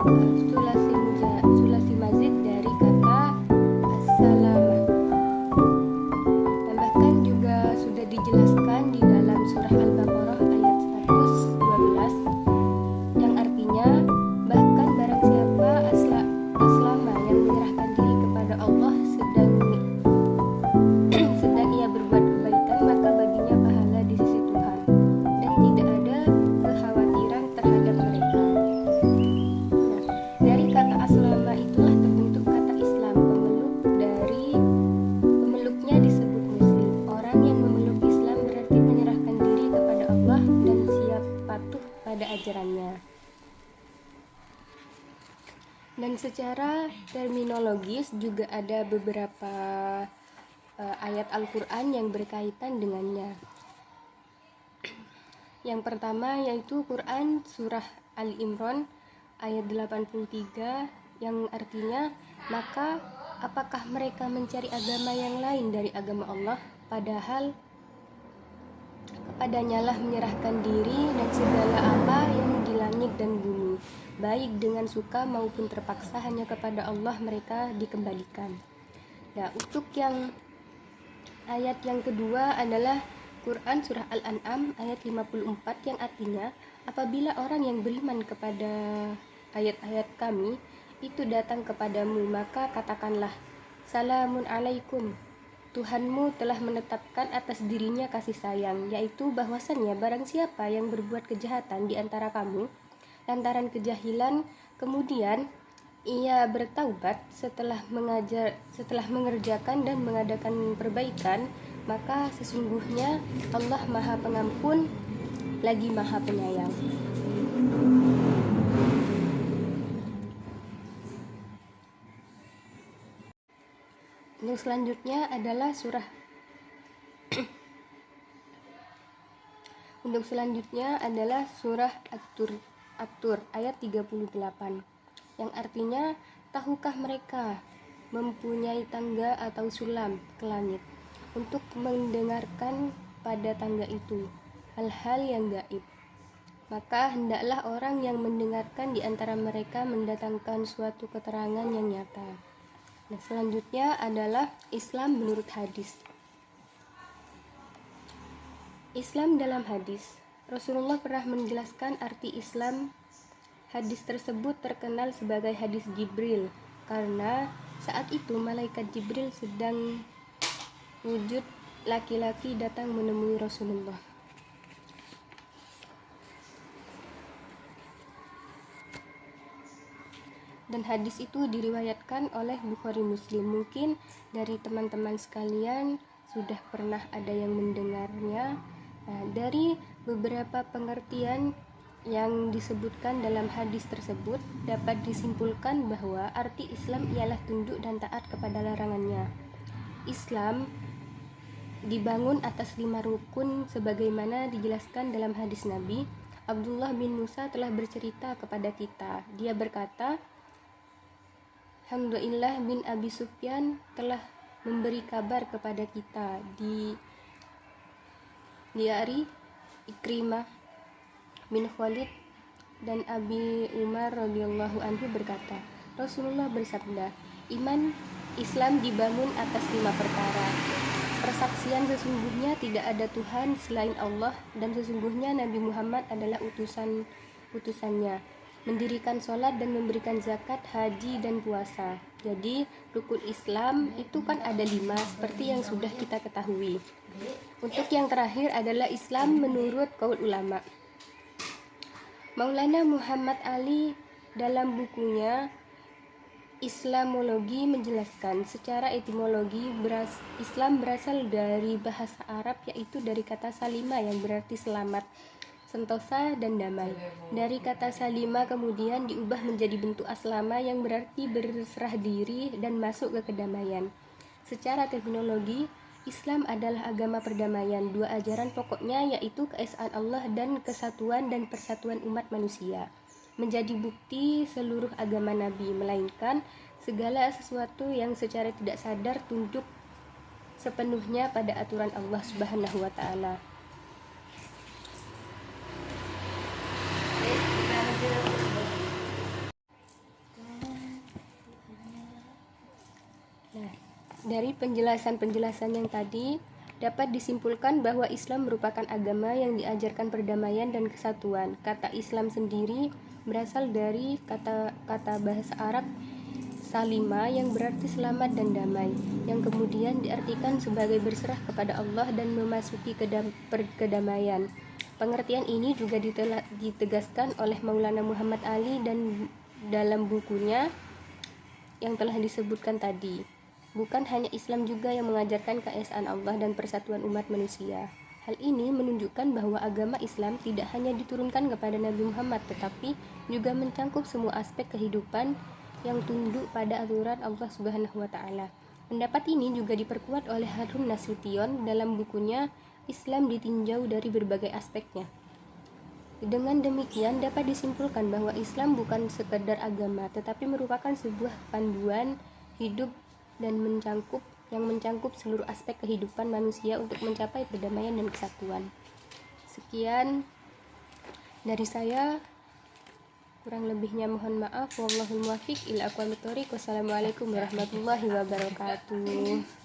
sulasi mazid dari kata as-salamah. Dan bahkan juga sudah dijelaskan di dalam surah Al-Baqarah ayat 112 yang artinya bahkan barang siapa aslama yang menyerahkan diri kepada Allah sedang ia berbuat kebaikan, maka baginya pahala di sisi Tuhan dan tidak ada kekhawatiran terhadap mereka. Dari kata aslama itulah terbentuk kata Islam. Pemeluknya disebut muslim. Orang yang memeluk Islam berarti menyerahkan diri kepada Allah dan siap patuh pada ajarannya. Dan secara terminologis juga ada beberapa ayat Al-Quran yang berkaitan dengannya. Yang pertama yaitu Quran surah Ali Imran ayat 83 yang artinya, maka apakah mereka mencari agama yang lain dari agama Allah, padahal kepadanya lah menyerahkan diri dan segala apa yang di langit dan bumi, baik dengan suka maupun terpaksa, hanya kepada Allah mereka dikembalikan. Nah, untuk yang ayat yang kedua adalah Quran surah Al-An'am ayat 54 yang artinya, apabila orang yang beriman kepada ayat-ayat kami itu datang kepadamu, maka katakanlah, salamun alaikum, Tuhanmu telah menetapkan atas dirinya kasih sayang, yaitu bahwasannya barang siapa yang berbuat kejahatan di antara kamu lantaran kejahilan, kemudian ia bertaubat setelah mengerjakan dan mengadakan perbaikan, maka sesungguhnya Allah Maha Pengampun lagi Maha Penyayang. Untuk selanjutnya adalah surah At-Tur ayat 38 yang artinya, tahukah mereka mempunyai tangga atau sulam ke langit untuk mendengarkan pada tangga itu hal-hal yang gaib, maka hendaklah orang yang mendengarkan di antara mereka mendatangkan suatu keterangan yang nyata. Nah, selanjutnya adalah Islam menurut hadis. Islam dalam hadis. Rasulullah pernah menjelaskan arti Islam. Hadis tersebut terkenal sebagai hadis Jibril karena saat itu malaikat Jibril sedang wujud laki-laki datang menemui Rasulullah. Dan hadis itu diriwayatkan oleh Bukhari Muslim. Mungkin dari teman-teman sekalian sudah pernah ada yang mendengarnya. Nah, dari beberapa pengertian yang disebutkan dalam hadis tersebut dapat disimpulkan bahwa arti Islam ialah tunduk dan taat kepada larangannya. Islam dibangun atas 5 rukun sebagaimana dijelaskan dalam hadis Nabi. Abdullah bin Musa telah bercerita kepada kita. Dia berkata, Hamdulillah bin Abi Sufyan telah memberi kabar kepada kita dari Ikrimah bin Khalid dan Abi Umar radhiyallahu anhu berkata, Rasulullah bersabda, iman Islam dibangun atas 5 perkara. Persaksian sesungguhnya tidak ada Tuhan selain Allah dan sesungguhnya Nabi Muhammad adalah utusannya. Mendirikan sholat dan memberikan zakat, haji dan puasa. Jadi rukun Islam itu kan ada 5 seperti yang sudah kita ketahui. Untuk yang terakhir adalah Islam menurut kaul ulama. Maulana Muhammad Ali dalam bukunya Islamologi menjelaskan secara etimologi Islam berasal dari bahasa Arab, yaitu dari kata salima yang berarti selamat, sentosa dan damai. Dari kata salima kemudian diubah menjadi bentuk aslama yang berarti berserah diri dan masuk ke kedamaian. Secara terminologi, Islam adalah agama perdamaian. 2 ajaran pokoknya yaitu keesaan Allah dan kesatuan dan persatuan umat manusia. Menjadi bukti seluruh agama Nabi, melainkan segala sesuatu yang secara tidak sadar tunduk sepenuhnya pada aturan Allah Subhanahu wa Ta'ala. Dari penjelasan-penjelasan yang tadi, dapat disimpulkan bahwa Islam merupakan agama yang diajarkan perdamaian dan kesatuan. Kata Islam sendiri berasal dari kata bahasa Arab salima yang berarti selamat dan damai, yang kemudian diartikan sebagai berserah kepada Allah dan memasuki kedamaian. Pengertian ini juga ditegaskan oleh Maulana Muhammad Ali dan dalam bukunya yang telah disebutkan tadi. Bukan hanya Islam juga yang mengajarkan keesaan Allah dan persatuan umat manusia. Hal ini menunjukkan bahwa agama Islam tidak hanya diturunkan kepada Nabi Muhammad, tetapi juga mencangkup semua aspek kehidupan yang tunduk pada aturan Allah Subhanahu wa Ta'ala. Pendapat ini juga diperkuat oleh Harun Nasution dalam bukunya Islam Ditinjau dari Berbagai Aspeknya. Dengan demikian dapat disimpulkan bahwa Islam bukan sekedar agama, tetapi merupakan sebuah panduan hidup dan mencangkup seluruh aspek kehidupan manusia untuk mencapai perdamaian dan kesatuan. Sekian dari saya, kurang lebihnya mohon maaf. Wallahul muwaffiq ila aqwamit thoriq. Wassalamualaikum warahmatullahi wabarakatuh.